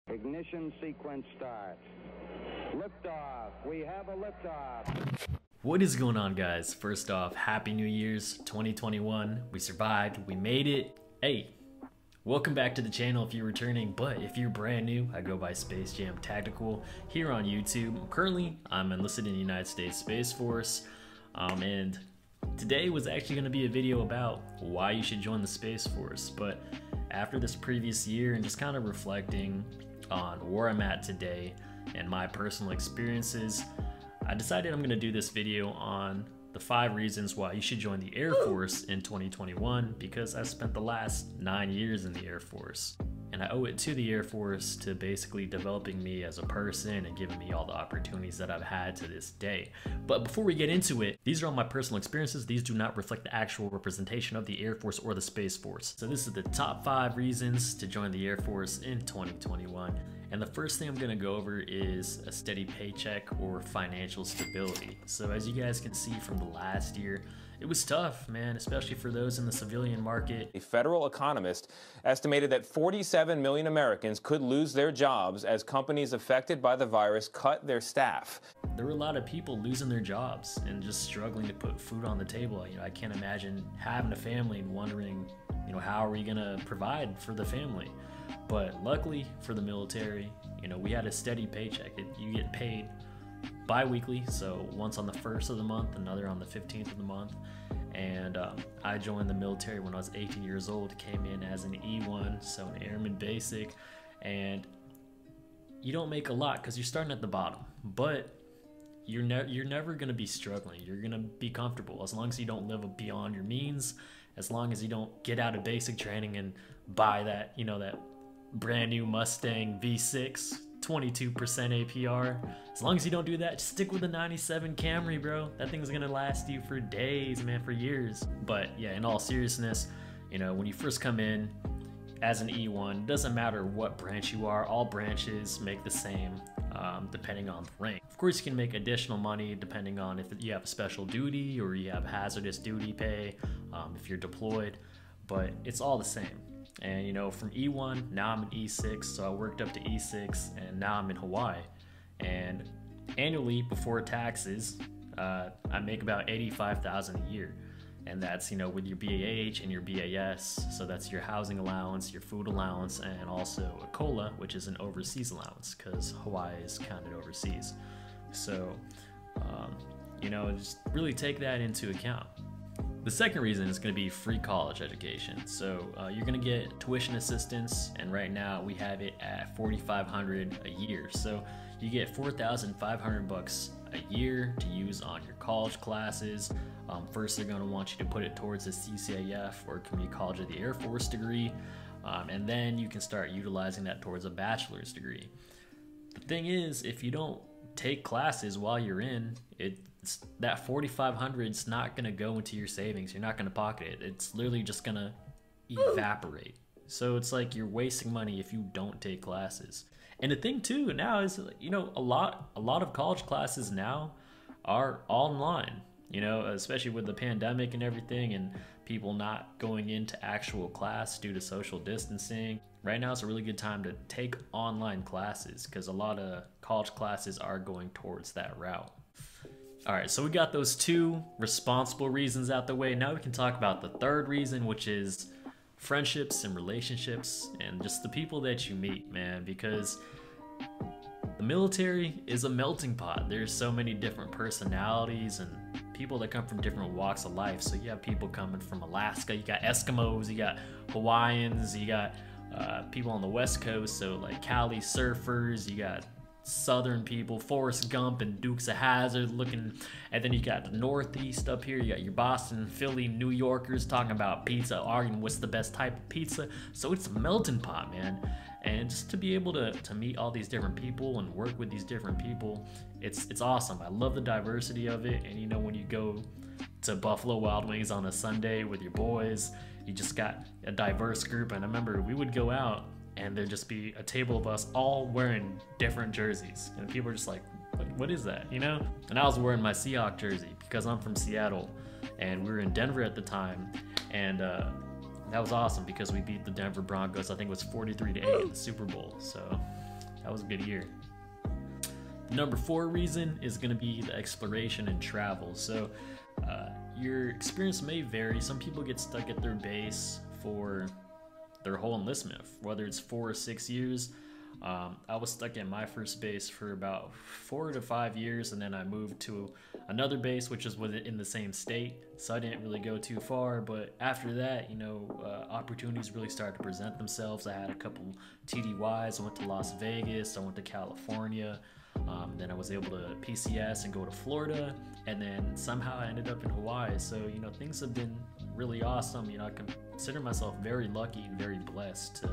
Ignition sequence start. Liftoff. We have a liftoff. What is going on, guys? First off, Happy New Year's 2021. We survived. We made it. Hey, welcome back to the channel if you're returning, but if you're brand new, I go by Space Jam Tactical here on YouTube. Currently, I'm enlisted in the United States Space Force, and today was actually going to be a video about why you should join the Space Force. But after this previous year and just kind of reflecting on where I'm at today and my personal experiences, I decided I'm going to do this video on the 5 reasons why you should join the Air Force in 2021, because I spent the last 9 years in the Air Force. And I owe it to the Air Force to basically developing me as a person and giving me all the opportunities that I've had to this day. But before we get into it, these are all my personal experiences. These do not reflect the actual representation of the Air Force or the Space Force. So this is the top 5 reasons to join the Air Force in 2021. And the first thing I'm gonna go over is a steady paycheck or financial stability. So as you guys can see from the last year, it was tough, man, especially for those in the civilian market. A federal economist estimated that 47 million Americans could lose their jobs as companies affected by the virus cut their staff. There were a lot of people losing their jobs and just struggling to put food on the table. I can't imagine having a family and wondering, how are we gonna provide for the family? But luckily for the military, we had a steady paycheck. You get paid bi-weekly, so once on the 1st of the month, another on the 15th of the month. And I joined the military when I was 18 years old, came in as an E1, so an airman basic, and you don't make a lot because you're starting at the bottom, but you're never going to be struggling. You're going to be comfortable as long as you don't live beyond your means, as long as you don't get out of basic training and buy that, that brand new Mustang V6, 22% APR. As long as you don't do that, just stick with the 97 Camry, bro. That thing's gonna last you for days, man, for years. But yeah, in all seriousness, when you first come in as an E1, it doesn't matter what branch you are, all branches make the same, depending on the rank. Of course, you can make additional money depending on if you have a special duty or you have hazardous duty pay, if you're deployed, but it's all the same. And from E1, now I'm in E6, so I worked up to E6, and now I'm in Hawaii. And annually, before taxes, I make about $85,000 a year. And that's, with your BAH and your BAS, so that's your housing allowance, your food allowance, and also a COLA, which is an overseas allowance, because Hawaii is counted overseas. So, just really take that into account. The second reason is going to be free college education. So you're going to get tuition assistance, and right now we have it at $4,500 a year. So you get $4,500 a year to use on your college classes. First, they're going to want you to put it towards a CCAF or Community College of the Air Force degree, and then you can start utilizing that towards a bachelor's degree. The thing is, if you don't take classes while you're in, that $4,500 is not gonna go into your savings. You're not gonna pocket it. It's literally just gonna evaporate. So it's like you're wasting money if you don't take classes. And the thing too now is, a lot of college classes now are online. Especially with the pandemic and everything, and people not going into actual class due to social distancing. Right now is a really good time to take online classes because a lot of college classes are going towards that route. All right, so we got those 2 responsible reasons out the way. Now we can talk about the third reason, which is friendships and relationships and just the people that you meet, man, because the military is a melting pot. There's so many different personalities and people that come from different walks of life. So you have people coming from Alaska, you got Eskimos, you got Hawaiians, you got people on the West Coast, so like Cali surfers, you got Southern people, Forrest Gump and Dukes of Hazzard looking, and then you got the Northeast up here, you got your Boston, Philly, New Yorkers talking about pizza, arguing what's the best type of pizza. So it's a melting pot, man. And just to be able to meet all these different people and work with these different people, it's awesome. I love the diversity of it. And when you go to Buffalo Wild Wings on a Sunday with your boys, you just got a diverse group. And I remember we would go out and there'd just be a table of us all wearing different jerseys. And people are just like, what is that, And I was wearing my Seahawk jersey because I'm from Seattle and we were in Denver at the time. And that was awesome because we beat the Denver Broncos. I think it was 43-8 in the Super Bowl. So That was a good year. The number 4 reason is going to be the exploration and travel. So your experience may vary. Some people get stuck at their base for their whole enlistment, whether it's 4 or 6 years. I was stuck at my first base for about 4 to 5 years, and then I moved to another base, which is within the same state. So I didn't really go too far, but after that, opportunities really started to present themselves. I had a couple TDYs. I went to Las Vegas. I went to California. Then I was able to PCS and go to Florida, and then somehow I ended up in Hawaii. So, things have been really awesome. I consider myself very lucky and very blessed to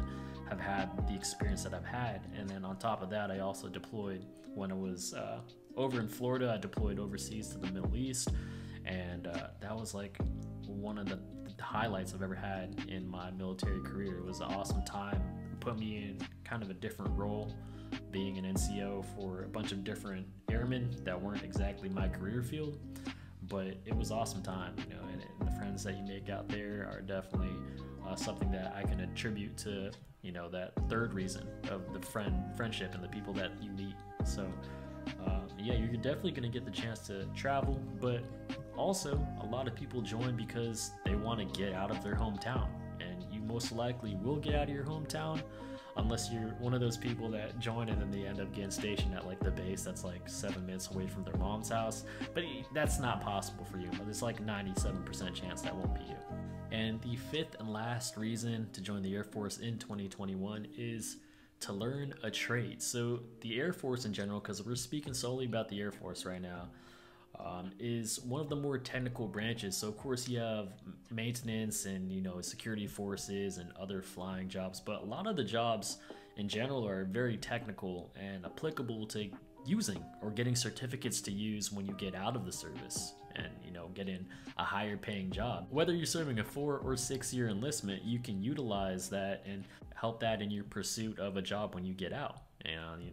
have had the experience that I've had. And then on top of that, I also deployed when I was over in Florida. I deployed overseas to the Middle East, and that was like one of the highlights I've ever had in my military career. It was an awesome time. It put me in kind of a different role, being an NCO for a bunch of different airmen that weren't exactly my career field, but it was awesome time, and the friends that you make out there are definitely something that I can attribute to, that third reason of the friendship and the people that you meet. So yeah, you're definitely going to get the chance to travel, but also a lot of people join because they want to get out of their hometown, and you most likely will get out of your hometown unless you're one of those people that join and then they end up getting stationed at like the base that's like 7 minutes away from their mom's house. But that's not possible for you. There's like 97% chance that won't be you. And the 5th and last reason to join the Air Force in 2021 is to learn a trade. So the Air Force in general, because we're speaking solely about the Air Force right now, is one of the more technical branches. So of course you have maintenance and security forces and other flying jobs, but a lot of the jobs in general are very technical and applicable to using or getting certificates to use when you get out of the service and getting a higher paying job. Whether you're serving a 4 or 6 year enlistment, you can utilize that and help that in your pursuit of a job when you get out. And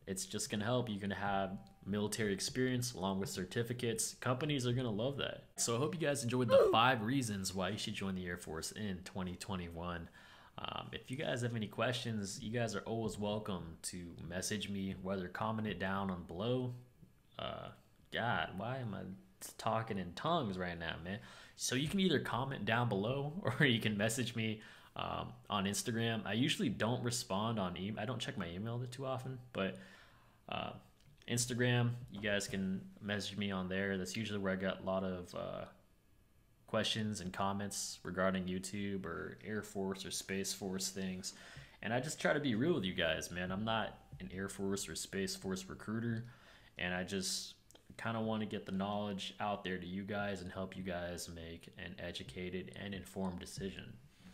it's just gonna help. You're gonna have military experience along with certificates. Companies are gonna love that. So I hope you guys enjoyed the 5 reasons why you should join the Air Force in 2021. If you guys have any questions, you guys are always welcome to message me, whether comment it down on below. God, why am I talking in tongues right now, man? So you can either comment down below or you can message me on Instagram. I usually don't respond on email. I don't check my email too often, but Instagram, you guys can message me on there. That's usually where I got a lot of questions and comments regarding YouTube or Air Force or Space Force things. And I just try to be real with you guys, man. I'm not an Air Force or Space Force recruiter, and I just kind of want to get the knowledge out there to you guys and help you guys make an educated and informed decision.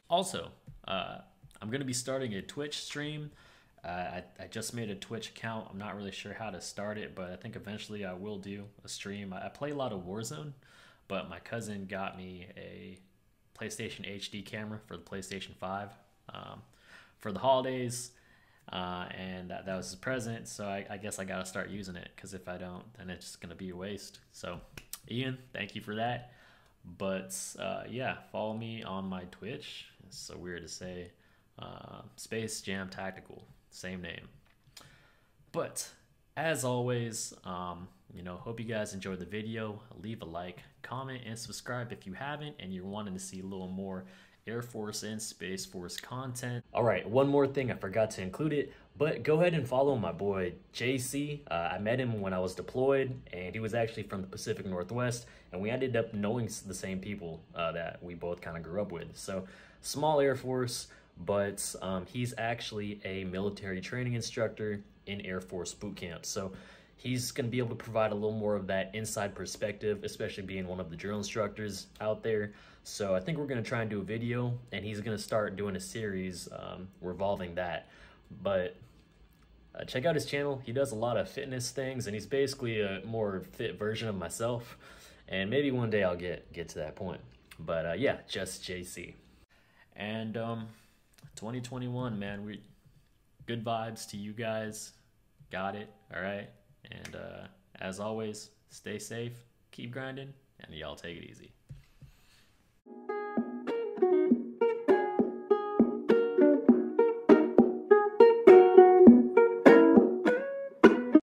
Also, I'm going to be starting a Twitch stream. I just made a Twitch account. I'm not really sure how to start it, but I think eventually I will do a stream. I play a lot of Warzone, but my cousin got me a PlayStation HD camera for the PlayStation 5 for the holidays, and that was his present, so I guess I gotta start using it, because if I don't, then it's just gonna be a waste. So Ian, thank you for that. But yeah, follow me on my Twitch. It's so weird to say. Space Jam Tactical, same name. But as always, hope you guys enjoyed the video. Leave a like, comment, and subscribe if you haven't and you're wanting to see a little more Air Force and Space Force content. All right, one more thing, I forgot to include it, but go ahead and follow my boy JC. I met him when I was deployed, and he was actually from the Pacific Northwest, and we ended up knowing the same people that we both kind of grew up with. So small Air Force, but he's actually a military training instructor in Air Force boot camp. So he's going to be able to provide a little more of that inside perspective, especially being one of the drill instructors out there. So I think we're going to try and do a video, and he's going to start doing a series revolving that. But check out his channel. He does a lot of fitness things, and he's basically a more fit version of myself. And maybe one day I'll get to that point. But yeah, just JC. And 2021, man, good vibes to you guys. Got it. All right. And as always, stay safe, keep grinding, and y'all take it easy.